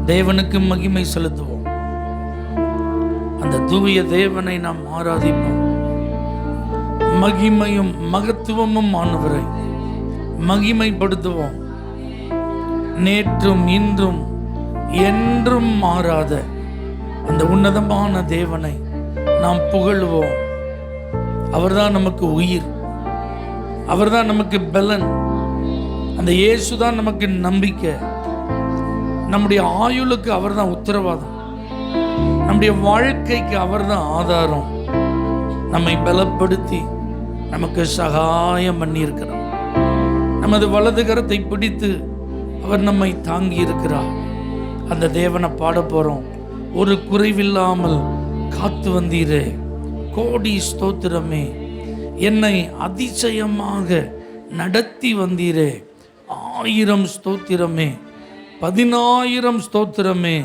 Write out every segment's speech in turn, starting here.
தேவனுக்கு மகிமை செலுத்துவோம். அந்த தூய தேவனை நாம் ஆராதிப்போம். மகிமையும் மகத்துவமும் ஆனவரை மகிமைப்படுத்துவோம். நேற்றும் இன்றும் என்றும் மாறாத அந்த உன்னதமான தேவனை நாம் புகழுவோம். அவர்தான் நமக்கு உயிர், அவர்தான் நமக்கு பலன். அந்த இயேசுதான் நமக்கு நம்பிக்கை. நம்முடைய ஆயுளுக்கு அவர்தான் உத்தரவாதம். நம்முடைய வாழ்க்கைக்கு அவர்தான் ஆதாரம். நம்மை பலப்படுத்தி நமக்கு சகாயம் பண்ணி இருக்கிறார். நமது வலது கரத்தை பிடித்து அவர் நம்மை தாங்கி இருக்கிறார். அந்த தேவனை பாட போறோம். ஒரு குறைவில்லாமல் காத்து வந்தீரே, கோடி ஸ்தோத்திரமே. என்னை அதிசயமாக நடத்தி வந்தீரே, 1000 ஸ்தோத்திரமே, 10,000 ஸ்தோத்திரமே.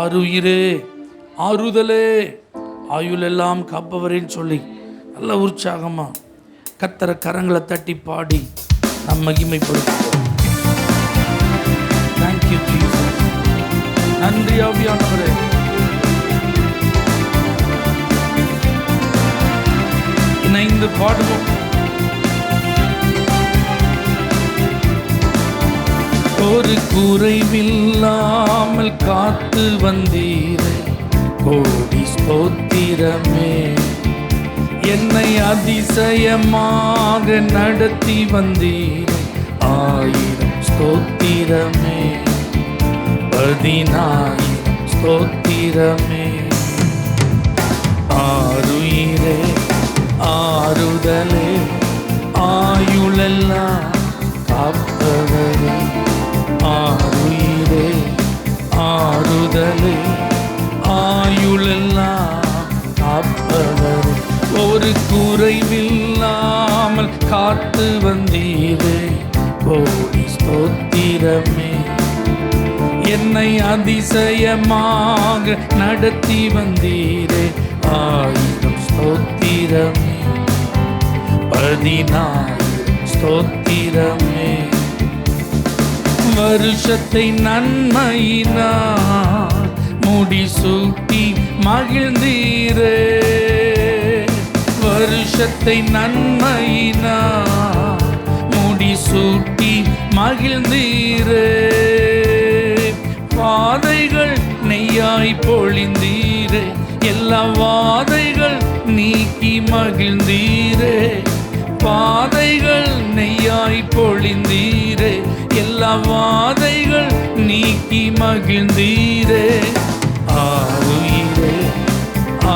ஆருயிரே, ஆறுதலே, ஆயுளெல்லாம் காப்பவரேன்னு சொல்லி நல்ல உற்சாகமா கர்த்தர கரங்களை தட்டி பாடி நாம் மகிமைப்படுத்துவோம். Thank you Jesus. நன்றி ஆவியானவரே. இணைந்து பாடுவோம். ஒரு குறைவில்லாமல் காத்து வந்தீரே, கோடி ஸ்தோத்திரமே. என்னை அதிசயமாக நடத்தி வந்தீரே, 1000 ஸ்தோத்திரமே, 10,000 ஸ்தோத்திரமே. ஆருயிரே, ஆறுதலே, ஆயுளெல்லாம் காப்பவரே. ஆருயிரே, ஆறுதலே, ஆயுளெல்லாம் காப்பவரே. ஒரு குறைவில்லாமல் காத்து வந்தீரே, கோடி ஸ்தோத்திரமே. என்னை அதிசயமாக நடத்தி வந்தீரே, 1000 ஸ்தோத்திரமே, 10,000 ஸ்தோத்திரமே. வருஷத்தை நன்மையினால் முடிசூட்டி மகிழ்ந்தீரே, வருஷத்தை நன்மையினால் முடிசூட்டி மகிழ்ந்தீரே. வாதைகள் நெய்யாய் பொழிந்தீரே, எல்லா வாதைகள் நீக்கி மகிழ்ந்தீரே. வாதைகள் நெய்யாய் பொழிந்தீரே, எல்லா வாதைகள் நீக்கி மகிழ்ந்தீரே. ஆருயிரே,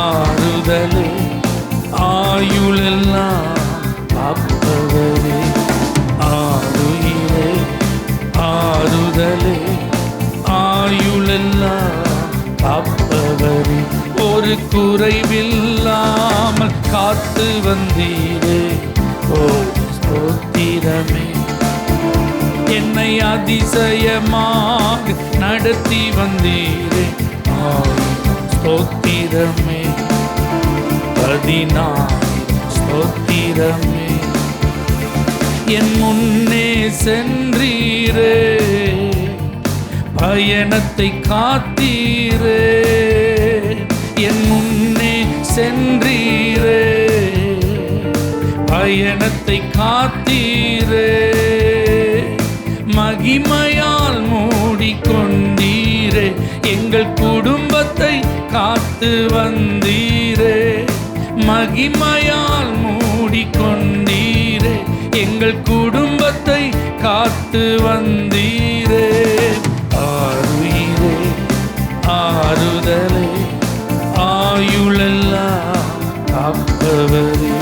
ஆறுதலே, ஆயுளெல்லாம் காப்பவரே. ஆருயிரே, ஆறுதலே, ஆயுளெல்லாம் காப்பவரே. ஒரு குறைவில்லாமல் காத்து வந்தீரே, கோடி ஸ்தோத்திரமே. என்னை அதிசயமாக நடத்தி வந்தீரே, 1000 ஸ்தோத்திரமே, 10,000 ஸ்தோத்திரமே. என் முன்னே சென்றீரே, பயணத்தை காத்தீரே. என் முன்னே சென்றீரே, பயணத்தை காத்தீரே. மகிமையால் மூடிக்கொண்டீரே, எங்கள் குடும்பத்தை காத்து வந்தீரே. மகிமையால் மூடிக்கொண்டீரே, எங்கள் குடும்பத்தை காத்து வந்தீரே. ஆருயிரே, ஆறுதலே, ஆயுளெல்லாம் காப்பவரே.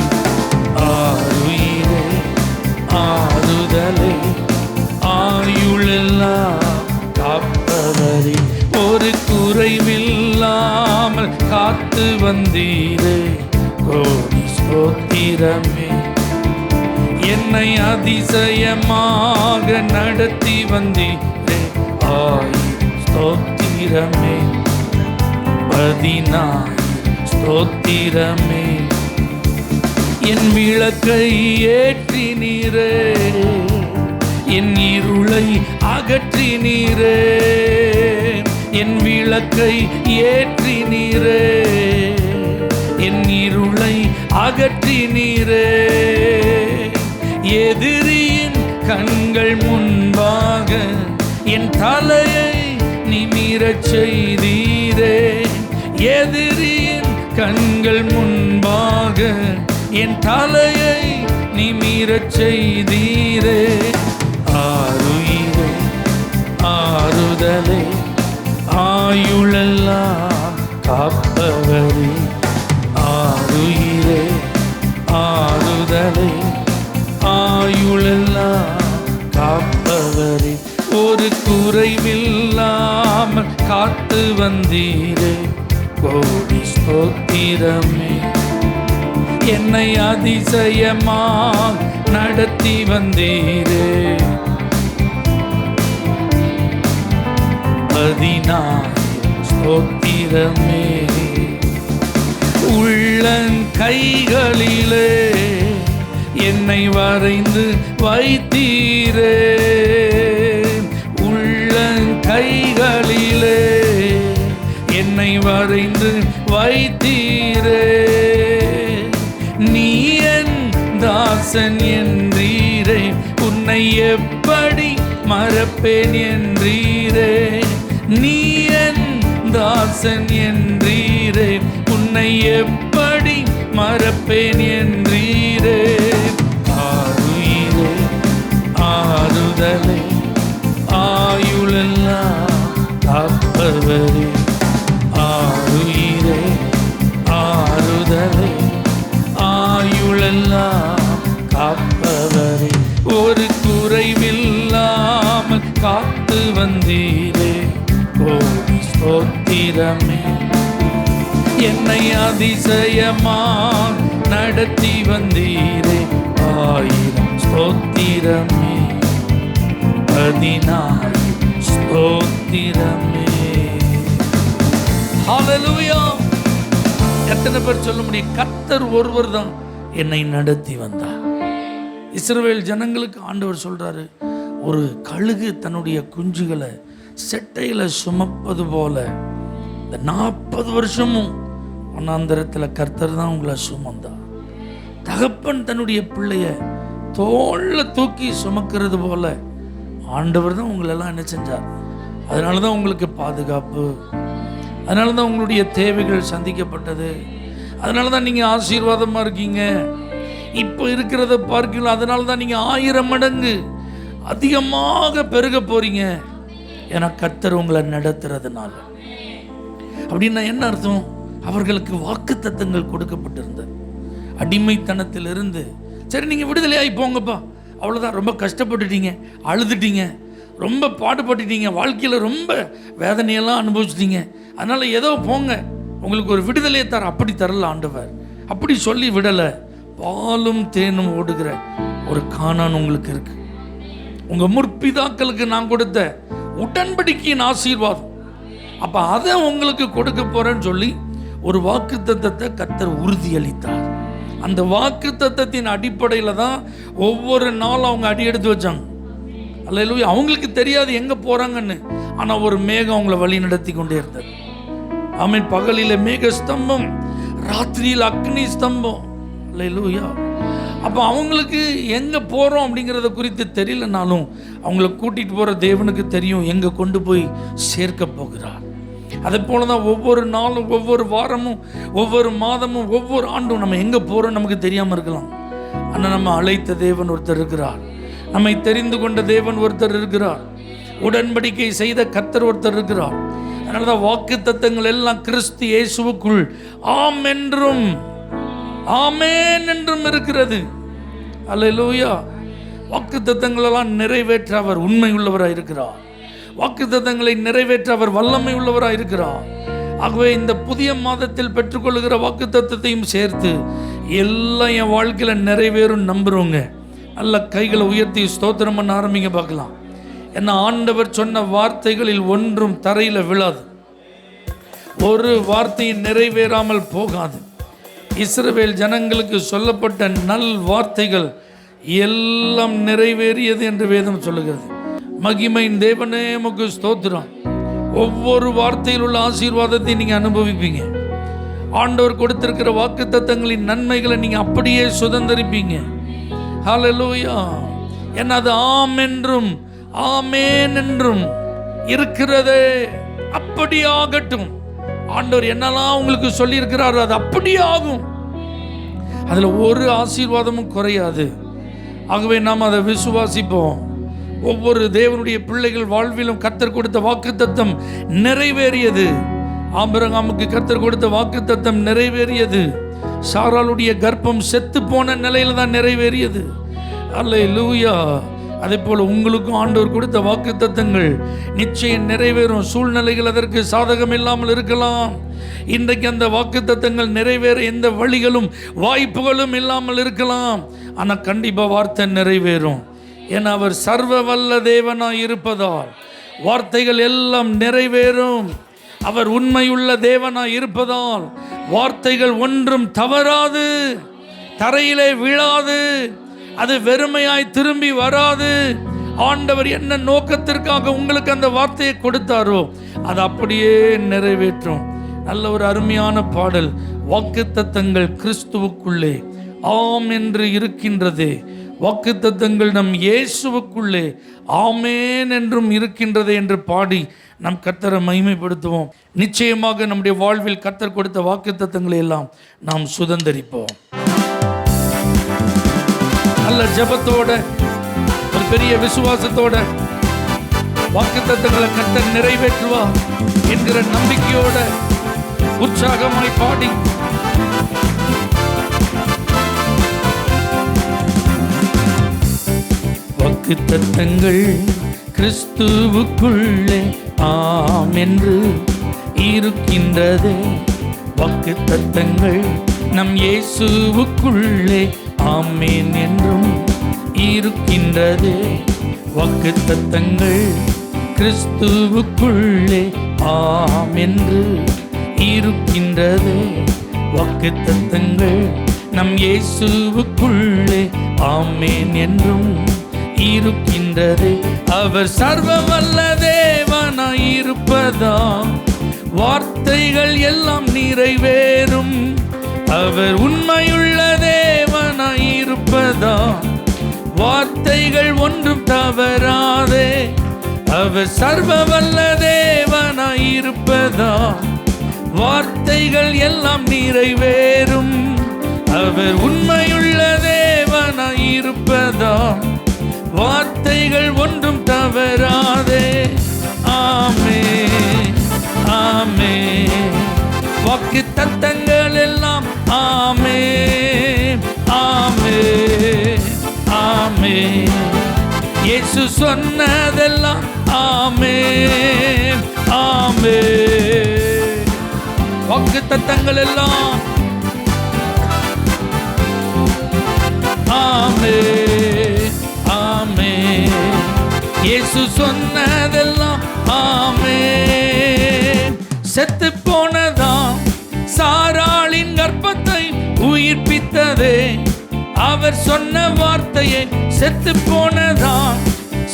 ஆருயிரே, ஆறுதலே, ஆயுளெல்லாம் காப்பவரே. ஒரு குறைவில்லாமல் காத்து வந்தீரே, கோடி ஸ்தோத்திரமே. என்னை அதிசயமாக நடத்தி வந்தீரே, 1000 ஸ்தோத்திரமே, 10,000 ஸ்தோத்திரமே. என் விளக்கை ஏற்றினீரே, என் இருளை அகற்றினீரே. என் விளக்கை ஏற்றினீரே, என் இருளை அகற்றினீரே. எதிரியின் கண்கள் முன்பாக என் தலையை நிமிரச் செய்தீரே. எதிரியின் கண்கள் முன்பாக என் தலையை நிமிரச் செய்தீரே. ஆருயிரே ஆறுதலே ஆயுளெல்லாம் காப்பவரே. ஆருயிரே ஆறுதலே ஆயுளெல்லாம் காப்பவரே. ஒரு குறைவில்லாமல் காத்து வந்தீரே, கோடி ஸ்தோத்திரமே. என்னை அதிசயமாக நடத்தி வந்தீரே, 14 ஸ்தோத்திரமே. உள்ளங்கைகளிலே என்னை வரைந்து வைத்தீரே, உள்ளங்கைகளிலே என்னை வரைந்து வைத்தீரே. நீ என் தாசன் என்றீரே, உன்னை எப்படி மறப்பேன் என்றீரே. நீ என் தாசன் என்றீரே, உன்னை எப்படி மறப்பேன் என்றீரே. ஆருயிரே ஆறுதலே ஆயுளெல்லாம் காப்பவரே. ஆருயிரே ஆறுதலே ஆயுளெல்லாம் காப்பவரே. ஒரு குறைவில்லாமல் காத்து வந்தீரே, கோடி ஸ்தோத்திரமே. என்னை அதிசயமாக நடத்தி வந்தீரே, 1000 ஸ்தோத்திரமே. 14 ஸ்தோத்திரமே. ஹல்லேலூயா. எத்தனை பேர் சொல்ல முடியும், கர்த்தர் ஒருவர் தான் என்னை நடத்தி வந்தார். இஸ்ரவேல் ஜனங்களுக்கு ஆண்டவர் சொல்றாரு, ஒரு கழுகு தன்னுடைய குஞ்சுகளை செட்டையில் சுமப்பது போல இந்த 40 வருஷமும் வனாந்தரத்தில் கர்த்தர் தான் உங்களை சுமந்தார். தகப்பன் தன்னுடைய பிள்ளைய தோல்ல தூக்கி சுமக்கிறது போல ஆண்டவர் தான் உங்களெல்லாம் என்ன செஞ்சார். அதனால தான் உங்களுக்கு பாதுகாப்பு, அதனால தான் உங்களுடைய தேவைகள் சந்திக்கப்பட்டது, அதனால தான் நீங்கள் ஆசீர்வாதமாக இருக்கீங்க. இப்போ இருக்கிறத பார்க்கலாம், அதனால தான் நீங்கள் 1000 மடங்கு அதிகமாக பெருக போறீங்க. ஏன்னா கர்த்தர் உங்களை நடத்துறதுனால. அப்படின்னா என்ன அர்த்தம்? அவர்களுக்கு வாக்கு தத்தங்கள் கொடுக்கப்பட்டிருந்தது. அடிமைத்தனத்திலிருந்து சரி நீங்கள் விடுதலையாகி போங்கப்பா, அவ்வளோதான். ரொம்ப கஷ்டப்பட்டுட்டீங்க, அழுதுட்டீங்க, ரொம்ப பாடுபட்டுட்டீங்க, வாழ்க்கையில் ரொம்ப வேதனையெல்லாம் அனுபவிச்சிட்டீங்க, அதனால் ஏதோ போங்க, உங்களுக்கு ஒரு விடுதலையை தர. அப்படி தரல ஆண்டவர், அப்படி சொல்லி விடலை. பாலும் தேனும் ஓடுகிற ஒரு கானான் உங்களுக்கு இருக்கு. உங்கள் முற்பிதாக்களுக்கு நான் கொடுத்த உடன்படிக்கையின் ஆசீர்வாதம், அப்போ அதை உங்களுக்கு கொடுக்க போகிறேன்னு சொல்லி ஒரு வாக்கு தத்தத்தை கர்த்தர் உறுதியளித்தார். அந்த வாக்கு தத்தத்தின் அடிப்படையில் தான் ஒவ்வொரு நாளும் அவங்க அடி எடுத்து வச்சாங்க. அல்லேலூயா. அவங்களுக்கு தெரியாது எங்கே போகிறாங்கன்னு, ஆனால் ஒரு மேகம் அவங்கள வழி நடத்தி கொண்டே இருந்தது. ஆமென். பகலில் மேக ஸ்தம்பம், ராத்திரியில் அக்னி ஸ்தம்பம். அல்லேலூயா. அப்போ அவங்களுக்கு எங்கே போகிறோம் அப்படிங்கிறத குறித்து தெரியலனாலும் அவங்கள கூட்டிகிட்டு போகிற தேவனுக்கு தெரியும் எங்கே கொண்டு போய் சேர்க்க போகிறார். அதே போல தான் ஒவ்வொரு நாளும், ஒவ்வொரு வாரமும், ஒவ்வொரு மாதமும், ஒவ்வொரு ஆண்டும் நம்ம எங்கே போகிறோம் நமக்கு தெரியாமல் இருக்கலாம். ஆனால் நம்ம அழைத்த தேவன் ஒருத்தர் இருக்கிறார், நம்மை தெரிந்து கொண்ட தேவன் ஒருத்தர் இருக்கிறார், உடன்படிக்கை செய்த கர்த்தர் ஒருத்தர் இருக்கிறார். அதனால தான் வாக்கு தத்தங்கள் எல்லாம் கிறிஸ்து இயேசுவுக்குள் ஆம் என்றும் ஆமென் என்றும் இருக்கிறது. அல்லேலூயா. வாக்கு தத்தங்களெல்லாம் நிறைவேற்ற அவர் உண்மை உள்ளவராக இருக்கிறார். வாக்கு தத்தங்களை நிறைவேற்ற அவர் வல்லமை உள்ளவராக இருக்கிறார். ஆகவே இந்த புதிய மாதத்தில் பெற்றுக்கொள்ளுகிற வாக்கு தத்தத்தையும் சேர்த்து எல்லாம் என் வாழ்க்கையில் நிறைவேறும் நம்புறவங்க நல்ல கைகளை உயர்த்தி ஸ்தோத்திரம் பண்ண ஆரம்பிங்க பார்க்கலாம். ஏன்னா ஆண்டவர் சொன்ன வார்த்தைகளில் ஒன்றும் தரையில் விழாது, ஒரு வார்த்தையும் நிறைவேறாமல் போகாது. இஸ்ரவேல் ஜனங்களுக்கு சொல்லப்பட்ட நல் வார்த்தைகள் எல்லாம் நிறைவேறியது என்று வேதம் சொல்லுகிறது. மகிமையின் தேவனே உமக்கு ஸ்தோத்திரம். ஒவ்வொரு வார்த்தையில் உள்ள ஆசீர்வாதத்தை நீங்க அனுபவிப்பீங்க. ஆண்டவர் கொடுத்திருக்கிற வாக்குத்தத்தங்களின் நன்மைகளை நீங்க அப்படியே சுதந்தரிப்பீங்க. ஹல்லேலூயா. என்ன அது ஆம் என்றும் ஆமேன் என்றும் இருக்கிறதே. அப்படி ஆகட்டும். ஆண்டவர் என்னெல்லாம் உங்களுக்கு சொல்லி இருக்கிறார் அது அப்படியே ஆகும். அதுல ஒரு ஆசீர்வாதமும் குறையாது. ஆகவே நாம் அதை விசுவாசிப்போம். ஒவ்வொரு தேவனுடைய பிள்ளைகள் வாழ்விலும் கர்த்தர் கொடுத்த வாக்குத்தத்தம் நிறைவேறியது. ஆபிரகாமுக்கு கர்த்தர் கொடுத்த வாக்குத்தத்தம் நிறைவேறியது. சாராளுடைய கர்ப்பம் செத்து போன நிலையில தான் நிறைவேறியது. அல்லேலூயா. அதே போல உங்களுக்கும் ஆண்டவர் கொடுத்த வாக்குத்தத்தங்கள் நிச்சயம் நிறைவேறும். சூழ்நிலைகள் அதற்கு சாதகம் இல்லாமல் இருக்கலாம். இன்றைக்கு அந்த வாக்குத்தத்தங்கள் நிறைவேற எந்த வழிகளும் வாய்ப்புகளும் இல்லாமல் இருக்கலாம். ஆனால் கண்டிப்பாக வார்த்தை நிறைவேறும். ஏன்னா அவர் சர்வ வல்ல தேவனாய் இருப்பதால் வார்த்தைகள் எல்லாம் நிறைவேறும். அவர் உண்மையுள்ள தேவனாய் இருப்பதால் வார்த்தைகள் ஒன்றும் தவறாது, தரையிலே விழாது, அது வெறுமையாய் திரும்பி வராது. ஆண்டவர் என்ன நோக்கத்திற்காக உங்களுக்கு அந்த வார்த்தையை கொடுத்தாரோ அது அப்படியே நிறைவேற்றும். நல்ல ஒரு அருமையான பாடல். வாக்குத்தத்தங்கள் கிறிஸ்துவுக்குள்ளே ஆம் என்று இருக்கின்றதே, வாக்குத்தத்தங்கள் நம் இயேசுவுக்குள்ளே ஆமேன் என்றும் இருக்கின்றது என்று பாடி நம் கர்த்தரை மகிமைப்படுத்துவோம். நிச்சயமாக நம்முடைய வாழ்வில் கர்த்தர் கொடுத்த வாக்குத்தத்தங்களை எல்லாம் நாம் சுதந்தரிப்போம். நல்ல ஜெபத்தோட, ஒரு பெரிய விசுவாசத்தோட வாக்குத்தத்தங்களை கர்த்தர் நிறைவேற்றுவார் என்கிற நம்பிக்கையோட உற்சாகமாய் பாடி வாக்குத்தத்தங்கள் கிறிஸ்துவுக்குள்ளே ஆம் என்று இருக்கின்றதே. வாக்குத்தத்தங்கள் நம் இயேசுவுக்குள்ளே ஆமேன் என்றும் இருக்கின்றதே. வாக்குத்தத்தங்கள் கிறிஸ்துவுக்குள்ளே ஆம் என்று இருக்கின்றதே. வாக்குத்தத்தங்கள் நம் இயேசுவுக்குள்ளே ஆமேன் என்றும் இருக்கின்றதே. அவர் சர்வ வல்ல தேவனாய் இருப்பதால் வார்த்தைகள் எல்லாம் நிறைவேறும். அவர் உண்மையுள்ள தேவனாய் இருப்பதால் வார்த்தைகள் ஒன்றும் தவறாதே. அவர் சர்வ வல்ல தேவனாய் இருப்பதால் வார்த்தைகள் எல்லாம் நிறைவேறும். அவர் உண்மையுள்ள தேவனாய் இருப்பதால் வார்த்தைகள் ஒன்றும் தவறாதே. ஆமென், ஆமென். வாக்குத்தத்தங்கள் எல்லாம் ஆமென், ஆமென், ஆமென். இயேசு சொன்னதெல்லாம் ஆமென், ஆமென். வாக்குத்தத்தங்கள் எல்லாம் ஆமென், ஆமென். இயேசு சொன்னதெல்லாம் ஆமென். செத்து போனதாம் சாராளின் கர்ப்பத்தை உயிர்ப்பித்ததே. அவர் சொன்ன வார்த்தையை செத்து போனதாம்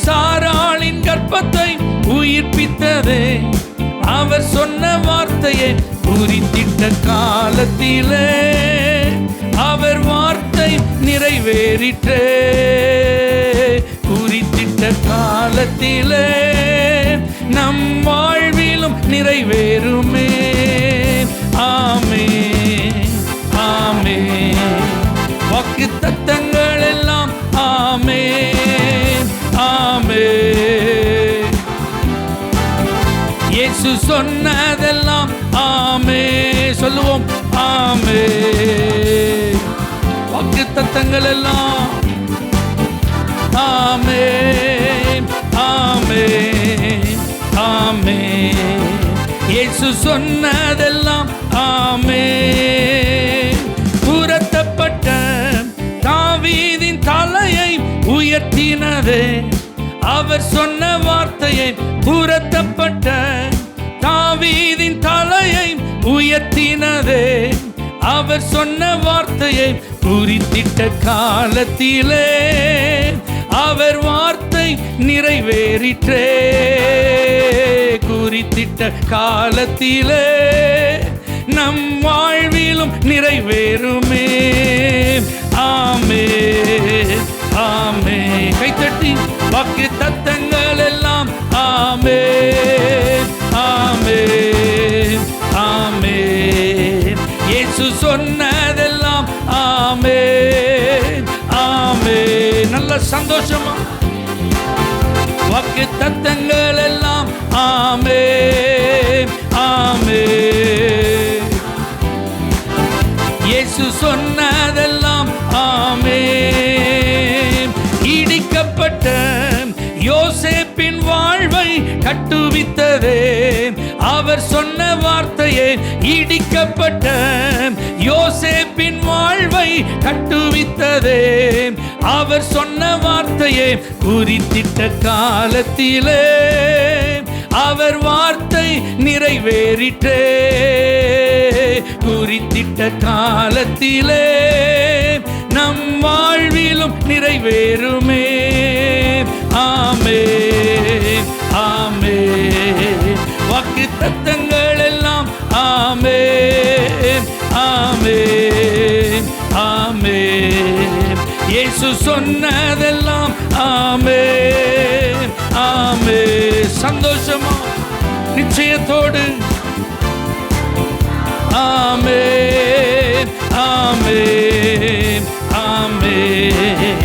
சாராளின் கர்ப்பத்தை உயிர்ப்பித்ததே. அவர் சொன்ன வார்த்தையை குறித்திட்ட காலத்திலே அவர் வார்த்தை நிறைவேறிற்றே. குறித்திட்ட காலத்திலே நம் வாழ்விலும் நிறைவேறுமே. ஆமென், ஆமென். வாக்குத்தத்தங்கள் எல்லாம் ஆமென், ஆமென். இயேசு சொன்னதெல்லாம் ஆமென். சொல்லுவோம் ஆமென். வாக்குத்தத்தங்கள் எல்லாம் ஆமென், ஆமென், ஆமென். இயேசு சொன்னதெல்லாம் ஆமென். புரட்டப்பட்ட தாவீதின் தலையை உயர்த்தினதே. அவர் சொன்ன வார்த்தையை புரட்டப்பட்ட தாவீதின் தலையை உயர்த்தினதே. அவர் சொன்ன வார்த்தையை குறித்திட்ட காலத்திலே அவர் வார்த்தை நிறைவேறிற்றே. குறித்திட்ட காலத்திலே நம் வாழ்விலும் நிறைவேறுமே. ஆமென், ஆமென். கைத்தட்டி வாக்கு தத்தங்கள் எல்லாம் ஆமென், ஆமென், ஆமென். இயேசு சொன்னதெல்லாம் ஆமென், ஆமென். நல்ல சந்தோஷமா வாக்கு தத்தங்கள் எல்லாம் ஆமென், ஆமென். இயேசு சொன்னதெல்லாம் ஆமென். இடிக்கப்பட்ட யோசேப்பின் வாழ்வை கட்டுவித்ததே அவர் சொன்ன வார்த்தையே. இடிக்கப்பட்ட யோசேப்பின் வாழ்வை கட்டுவித்ததே அவர் சொன்ன வார்த்தையே. குறித்திட்ட காலத்திலே அவர் வார்த்தை நிறைவேறிற்றே. குறித்திட்ட காலத்திலே நம் வாழ்விலும் நிறைவேறுமே. ஆமென், ஆமென். வாக்கு தத்தங்கள் எல்லாம் ஆமென், ஆமென், ஆமென். இயேசு சொன்னதெல்லாம் ஆமென், ஆமென். சந்தோஷமா நிச்சயத்தோடு ஆமென், ஆமென், ஆமென்.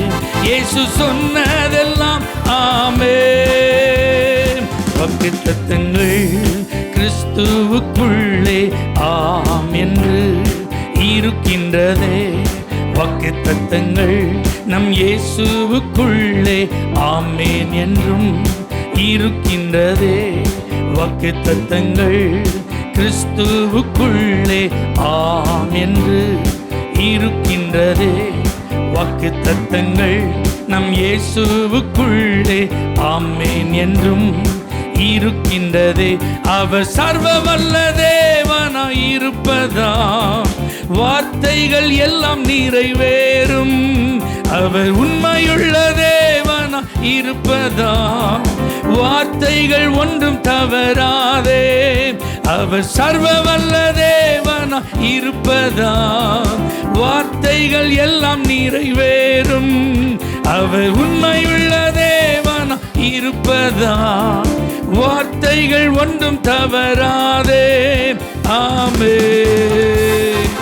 இயேசு சொன்னதெல்லாம் ஆமென். வாக்குத்தத்தங்கள் கிறிஸ்துவுக்குள்ளே ஆம் என்று இருக்கின்றதே. வாக்குத்தத்தங்கள் நம் இயேசுவுக்குள்ளே ஆமென் என்றும் இருக்கின்றதே. வாக்குத்தத்தங்கள் கிறிஸ்துவுக்குள்ளே ஆம் என்று இருக்கின்றதே. வாக்குத்தத்தங்கள் நம் இயேசுவுக்குள்ளே ஆமென் என்றும் இருக்கின்றதே. அவர் சர்வ வல்ல தேவனாய் இருப்பதா வார்த்தைகள் எல்லாம் நிறைவேறும். அவர் உண்மையுள்ள தேவனாய் இருப்பதா வார்த்தைகள் ஒன்றும் தவறாதே. அவர் சர்வ வல்ல தேவனாய் இருப்பதா வார்த்தைகள் எல்லாம் நிறைவேறும். அவர் உண்மையுள்ள தேவனாய் இருப்பதா வார்த்தைகள் ஒன்றும் தவறாதே. ஆமென்.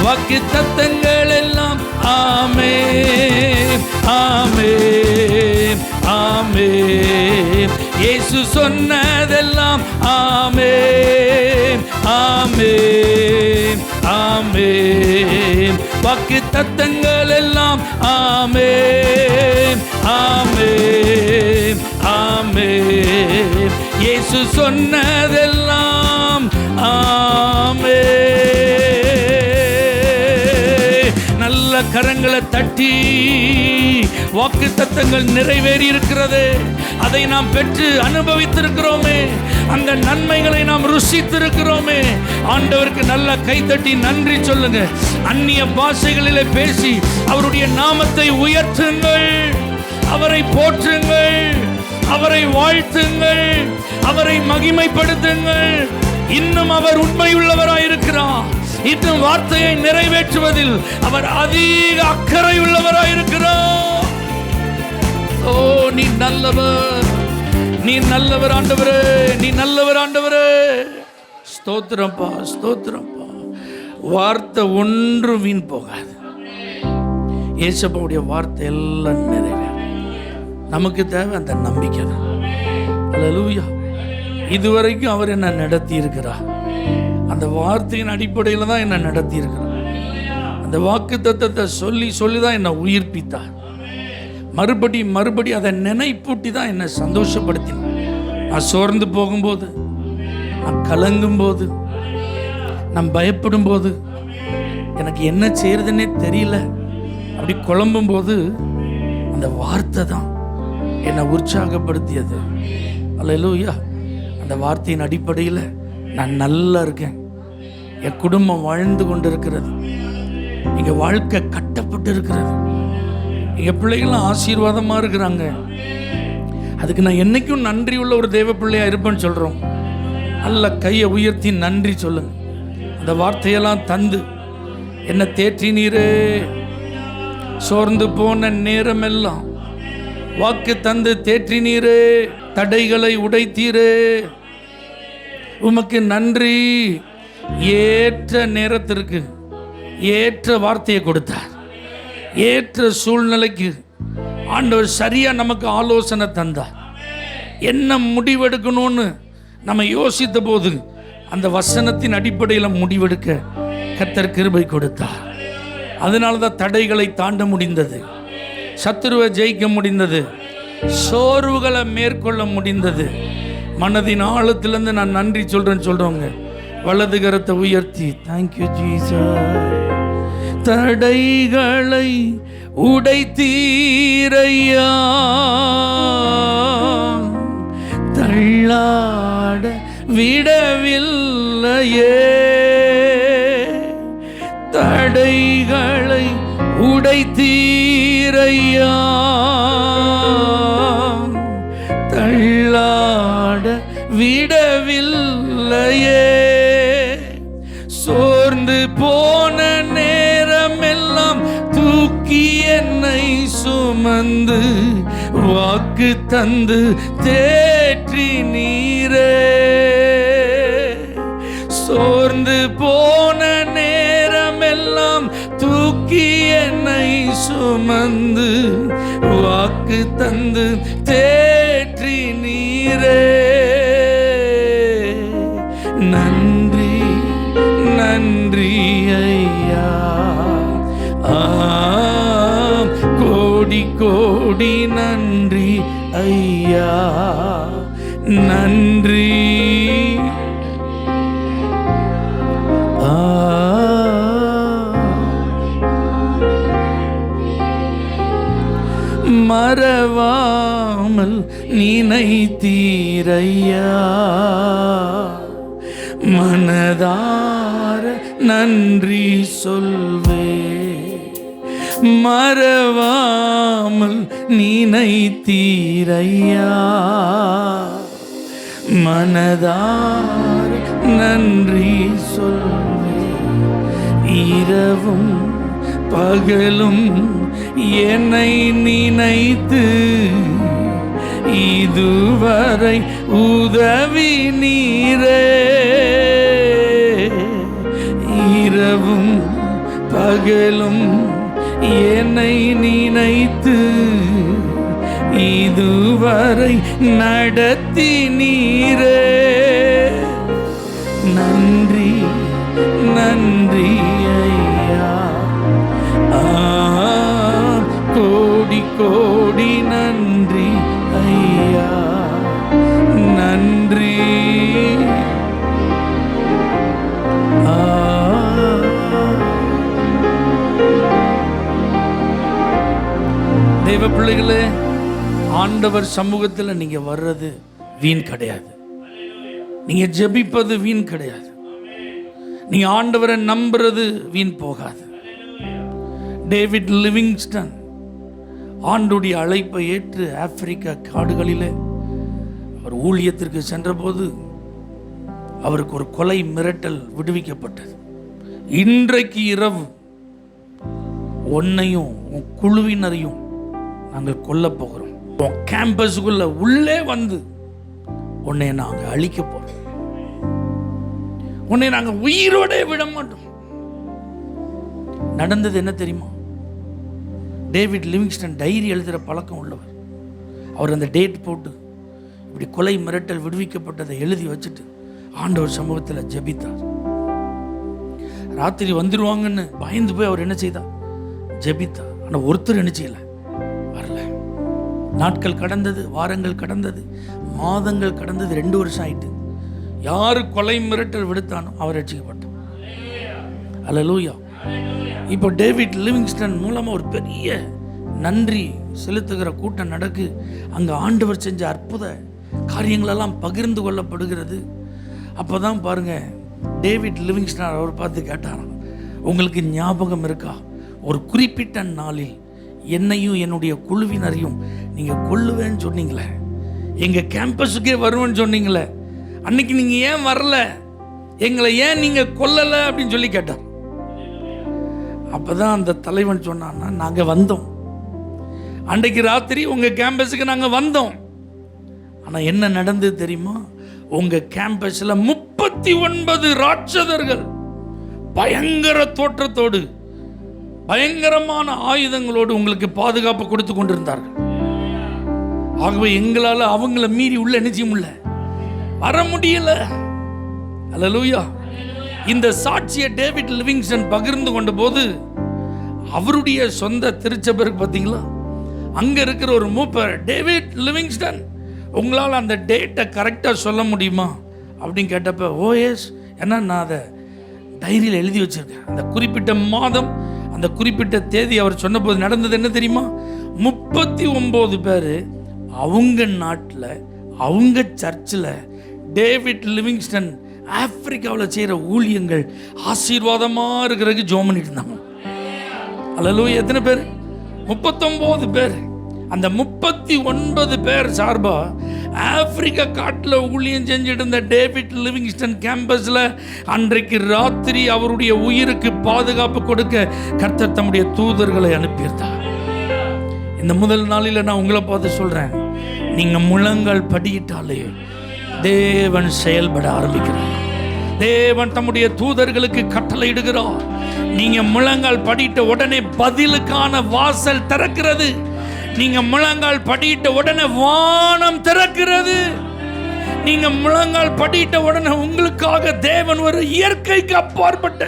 வாக்கு தத்தங்கள் எல்லாம் ஆமென், ஆமென், ஆமென். இயேசு சொன்னதெல்லாம் ஆமென், ஆமென், ஆமென். வாக்கு தத்தங்கள் எல்லாம் ஆமென், ஆமென், ஆமென். இயேசு சொன்னதெல்லாம் ஆமென். நல்ல கரங்களை தட்டி வாக்கு தத்தங்கள் நிறைவேறி இருக்கிறது. அதை நாம் பெற்று அனுபவித்திருக்கிறோமே. அந்த நன்மைகளை நாம் ருசித்திருக்கிறோமே. ஆண்டவருக்கு நல்ல கைத்தட்டி நன்றி சொல்லுங்க. அந்நிய பாஷைகளிலே பேசி அவருடைய நாமத்தை உயர்த்துங்கள். அவரை போற்றுங்கள், அவரை வாழ்த்துங்கள், அவரை மகிமைப்படுத்துங்கள். இன்னும் அவர் உண்மையுள்ளவராயிருக்கிறார். இன்னும் வார்த்தையை நிறைவேற்றுவதில் அவர் அதிக அக்கறை உள்ளவராயிருக்கிறார். ஓ, நீ நல்லவர், நீ நல்லவர் ஆண்டவரே, நீ நல்லவர் ஆண்டவரே. ஸ்தோத்திரம்பா, ஸ்தோத்திரம்பா. வார்த்தை ஒன்று வீண் போகாது. இயேசுவுடைய வார்த்தை எல்லாம் நிறைவேறும். நமக்கு தேவை அந்த நம்பிக்கை தான். அல்லேலூயா. இதுவரைக்கும் அவர் என்ன நடத்தி இருக்கிறார். அந்த வார்த்தையின் அடிப்படையில் தான் என்ன நடத்தி இருக்கிறார். அந்த வாக்கு தத்தத்தை சொல்லி சொல்லி தான் என்னை உயிர்ப்பித்தார். மறுபடி அதை நினைப்பூட்டி தான் என்னை சந்தோஷப்படுத்தினார். நான் சோர்ந்து போகும்போது, நான் கலங்கும் போது, நான் பயப்படும் போது, எனக்கு என்ன செய்யறதுன்னே தெரியல, அப்படி குழம்பும் போது அந்த வார்த்தை தான் என்னை உற்சாகப்படுத்தியது. அல்லேலூயா. அந்த வார்த்தையின் அடிப்படையில் நான் நல்லா இருக்கேன். என் குடும்பம் வாழ்ந்து கொண்டு இருக்கிறது. எங்கள் வாழ்க்கை கட்டப்பட்டு இருக்கிறது. எங்கள் பிள்ளைகள்லாம் ஆசீர்வாதமாக இருக்கிறாங்க. அதுக்கு நான் என்னைக்கும் நன்றி உள்ள ஒரு தேவ பிள்ளையா இருப்பேன்னு சொல்றோம். நல்ல கையை உயர்த்தி நன்றி சொல்லுங்க. அந்த வார்த்தையெல்லாம் தந்து என்ன தேற்றினீரே, சோர்ந்து போன நேரமெல்லாம் வாக்கு தந்து தேற்றினீரே, தடைகளை உடைத்தீரே, உமக்கு நன்றி. ஏற்ற நேரத்திற்கு ஏற்ற வார்த்தையை கொடுத்தார். ஏற்ற சூழ்நிலைக்கு ஆண்டவர் சரியா நமக்கு ஆலோசனை தந்தார். என்ன முடிவெடுக்கணும்னு நம்ம யோசித்த போது அந்த வசனத்தின் அடிப்படையில் முடிவெடுக்க கர்த்தர் கிருபை கொடுத்தார். அதனால தான் தடைகளை தாண்ட முடிந்தது, சத்துருவை ஜெயிக்க முடிந்தது, சோர்வுகளை மேற்கொள்ள முடிந்தது. மனதின் ஆழத்திலிருந்து நான் நன்றி சொல்றவங்க வலது கரத்தை உயர்த்தி தேங்க்யூ ஜீசஸ். தடைகளை உடைத்தீரையா, தள்ளாட விடவில்லையே, தடைகளை உடைத்தீரையா, தள்ளாட விடவில்லையே, சோர்ந்து போன நேரமெல்லாம் தூக்கி என்னை சுமந்து வாக்கு தந்து தேற்றி நீரே, சோர்ந்து போன நேரமெல்லாம் தூக்கி என்னை சுமந்து வாக்கு தந்து தேற்றி நீரே, நன்றி நன்றி ஐயா, கோடி கோடி நன்றி ஐயா, நன்றி. மறவாமல் நினைத்தீரையா, மனதார நன்றி சொல்வே, மறவாமல் நினைத்தீரையா, மனதார நன்றி சொல்வே, இரவும் பகலும் என்னை நினைத்து இதுவரை உதவி நீரே, இரவும் பகலும் என்னை நினைத்து இதுவரை நடத்தி நீரே, நன்றி நன்றி ஐயா, கோடி கோடி நன்றி ஐயா, நன்றி. தேவ பிள்ளைகளே, ஆண்டவர் சமூகத்தில் நீங்க வர்றது வீண் கிடையாது, நீங்க ஜெபிப்பது வீண் கிடையாது, நீங்க ஆண்டவரை நம்புறது வீண் போகாது. டேவிட் லிவிங்ஸ்டன் ஆண்டுடைய அழைப்பை ஏற்று ஆப்பிரிக்கா காடுகளிலே அவர் ஊழியத்திற்கு சென்றபோது அவருக்கு ஒரு கொலை மிரட்டல் விடுவிக்கப்பட்டது. இன்றைக்கு இரவு உன்னையும் உன் குழுவினரையும் நாங்கள் கொல்ல போகிறோம், உன் கேம்பஸுக்குள்ள உள்ளே வந்து உன்னை நாங்கள் அழிக்க போறோம், உன்னை நாங்கள் உயிரோட விட மாட்டோம். நடந்தது என்ன தெரியுமா? டேவிட் லிவிங்ஸ்டன் டைரி எழுதுகிற பழக்கம் உள்ளவர். அவர் அந்த டேட் போட்டு இப்படி கொலை மிரட்டல் விடுவிக்கப்பட்டதை எழுதி வச்சுட்டு ஆண்டவர் சமூகத்தில் ஜெபித்தார். ராத்திரி வந்துடுவாங்கன்னு பயந்து போய் அவர் என்ன செய்தார்? ஜெபித்தார். ஆனால் ஒருத்தர் என்ன செய்யல, வரல. நாட்கள் கடந்தது, வாரங்கள் கடந்தது, மாதங்கள் கடந்தது, 2 வருஷம் ஆயிட்டு. யாரு கொலை மிரட்டல் விடுத்தானோ அவர் ரட்சிக்கப்பட்டார். அல்லேலூயா. இப்போ டேவிட் லிவிங்ஸ்டன் மூலமாக ஒரு பெரிய நன்றி செலுத்துகிற கூட்டம் நடக்கு. அங்கே ஆண்டவர் செஞ்ச அற்புத காரியங்களெல்லாம் பகிர்ந்து கொள்ளப்படுகிறது. அப்போ தான் பாருங்கள், டேவிட் லிவிங்ஸ்டன் அவர் பார்த்து கேட்டாராம், உங்களுக்கு ஞாபகம் இருக்கா, ஒரு குறிப்பிட்ட நாளில் என்னையும் என்னுடைய குழுவினரையும் நீங்கள் கொல்லுவேன்னு சொன்னீங்களே, எங்கள் கேம்பஸுக்கே வருவேன்னு சொன்னீங்களே, அன்னைக்கு நீங்கள் ஏன் வரல, எங்களை ஏன் நீங்கள் கொல்லலை அப்படின்னு சொல்லி கேட்டார். அப்போ தான் அந்த தலைவன் சொன்னான்னா, நாங்கள் வந்தோம், அன்றைக்கு ராத்திரி உங்கள் கேம்பஸுக்கு நாங்கள் வந்தோம். ஆனால் என்ன நடந்தது தெரியுமா? உங்கள் கேம்பஸில் 39 ராட்சதர்கள் பயங்கர தோற்றத்தோடு பயங்கரமான ஆயுதங்களோடு உங்களுக்கு பாதுகாப்பு கொடுத்து கொண்டிருந்தார்கள். ஆகவே எங்களால் அவங்கள மீறி உள்ள நிச்சயம் இல்லை, வர முடியல. அல்லேலூயா. இந்த சாட்சியை டேவிட் லிவிங்ஸ்டன் பகிர்ந்து கொண்ட போது அவருடைய சொந்த திருச்சபைக்கு பார்த்தீங்களா, அங்கே இருக்கிற ஒரு மூப்பர், டேவிட் லிவிங்ஸ்டன் உங்களால் அந்த டேட்டை கரெக்டாக சொல்ல முடியுமா அப்படின்னு கேட்டப்ப, ஓஎஸ், ஏன்னா நான் அதை டைரியில் எழுதி வச்சுருக்கேன். அந்த குறிப்பிட்ட மாதம், அந்த குறிப்பிட்ட தேதி அவர் சொன்னபோது நடந்தது என்ன தெரியுமா? 39 பேர் அவங்க நாட்டில், அவங்க சர்ச்சில் டேவிட் லிவிங்ஸ்டன் ஆப்பிரிக்காவில் செய்கிற ஊழியங்கள் ஆசீர்வாதமாக இருக்கிறதுக்கு ஜெபம் பண்ணிட்டு இருந்தாங்க. அல்லேலூயா. எத்தனை பேர்? 39 பேர். அந்த 39 பேர் சார்பா ஆப்பிரிக்கா காட்டில் ஊழியம் செஞ்சுட்டு இருந்த டேவிட் லிவிங்ஸ்டன் கேம்பஸில் அன்றைக்கு ராத்திரி அவருடைய உயிருக்கு பாதுகாப்பு கொடுக்க கர்த்தர் தம்முடைய தூதர்களை அனுப்பியிருந்தார். இந்த முதல் நாளில் நான் உங்களை பார்த்து சொல்கிறேன், நீங்கள் முழங்கால் படியிட்டாலே தேவன் செயல்பட ஆரம்பிக்கிறார். தேவன் தம்முடைய தூதர்களுக்கு கட்டளை இடுகிறார். நீங்க முழங்கால் படியிட்ட உடனே பதிலுக்கான வாசல் திறக்கிறது. நீங்க முழங்கால் படியிட்ட உடனே வானம் திறக்கிறது. நீங்க முழங்கால் படியிட்ட உடனே உங்களுக்காக தேவன் ஒரு இயற்கைக்கு அப்பாற்பட்ட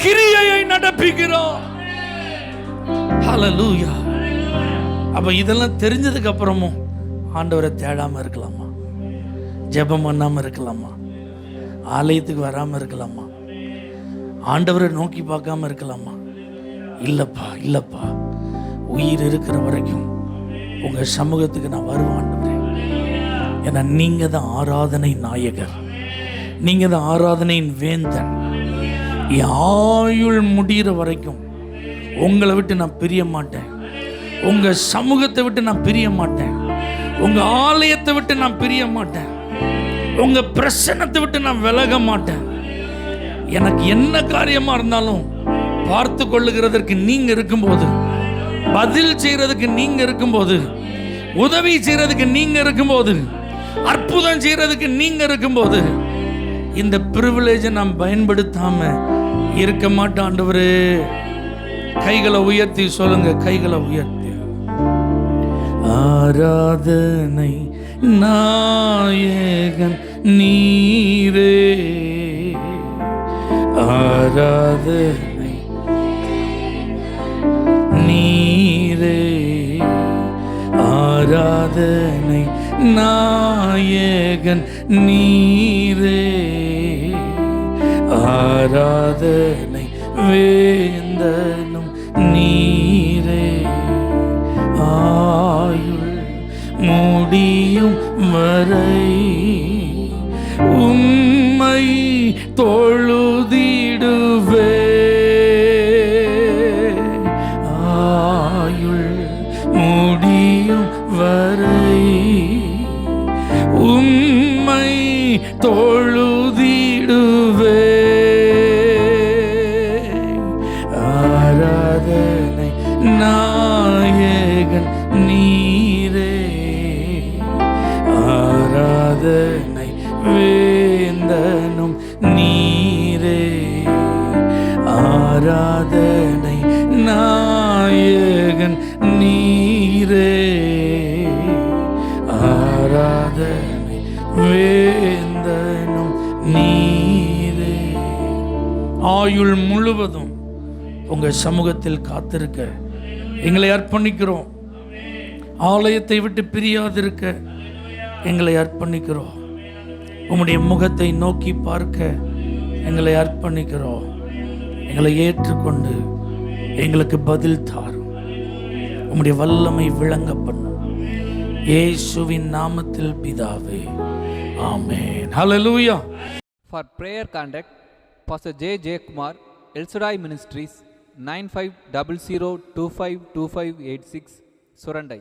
கிரியையை நடப்பிக்கிறார். ஹல்லேலூயா. அப்ப இதெல்லாம் தெரிஞ்சதுக்கு அப்புறமும் ஆண்டவரை தேடாம இருக்கலாமா? ஜெபம் பண்ணாம இருக்கலாமா? ஆலயத்துக்கு வராம இருக்கலாமா? ஆண்டவரை நோக்கி பார்க்காம இருக்கலாமா? இல்லப்பா, இல்லப்பா, உயிர் இருக்கிற வரைக்கும் உங்க சமூகத்துக்கு நான் வருவேன் ஆண்டவரே. ஏன்னா நீங்க தான் ஆராதனை நாயகர், நீங்க தான் ஆராதனையின் வேந்தன். என் ஆயுள் முடிகிற வரைக்கும் உங்களை விட்டு நான் பிரிய மாட்டேன், உங்க சமூகத்தை விட்டு நான் பிரிய மாட்டேன், உங்க ஆலயத்தை விட்டு நான் பிரிய மாட்டேன், உங்க பிரசன்னத்தை விட்டு நான் விலக மாட்டேன். எனக்கு என்ன காரியமா இருந்தாலும் பார்த்து கொள்ளுகிறதற்கு நீங்க இருக்கும்போது, பதில் செய்யறதுக்கு நீங்க இருக்கும்போது, உதவி செய்யறதுக்கு நீங்க இருக்கும்போது, அற்புதம் செய்யறதுக்கு நீங்க இருக்கும்போது, இந்த பிரிவிலேஜை நாம் பயன்படுத்தாம இருக்க மாட்டோம். ஆண்டவரே, கைகளை உயர்த்தி சொல்லுங்க, கைகளை உயர்த்தி. ஆராதனை நாயகன் நீரே, ஆராதனை நீரே, ஆராதனை நாயகன் நீரே, ஆராதனை வேந்தனும் நீரே, ஆயுள் முடியும் வரை உம்மை தொழுதிடுவே, ஆயுள் முடியும் வரை உம்மை தொழுதிடுவே, ஆராதனை நாயகன் நீரே, ஆராதனை வேந்தனும் நீரே, ஆராதனை நாயகன் நீரே, ஆராதனை வேந்தனும் நீரே. ஆயுள் முழுவதும் உங்க சமூகத்தில் காத்திருக்க எங்களை அர்ப்பணிக்கிறோம். ஆலயத்தை விட்டு பிரியாதிருக்க எங்களை அர்ப்பணிக்கிறோம். உம்முடைய முகத்தை நோக்கி பார்க்க எங்களை அர்ப்பணிக்கிறோம். எங்களை ஏற்றுக்கொண்டு எங்களுக்கு பதில் தாரும். உம்முடைய வல்லமை விளங்க பண்ணும். இயேசுவின் நாமத்தில் பிதாவே, ஆமென். ஹல்லேலூயா. For prayer contact, Pastor J. J. Kumar, El Shaddai Ministries, 9500252586, Surandai.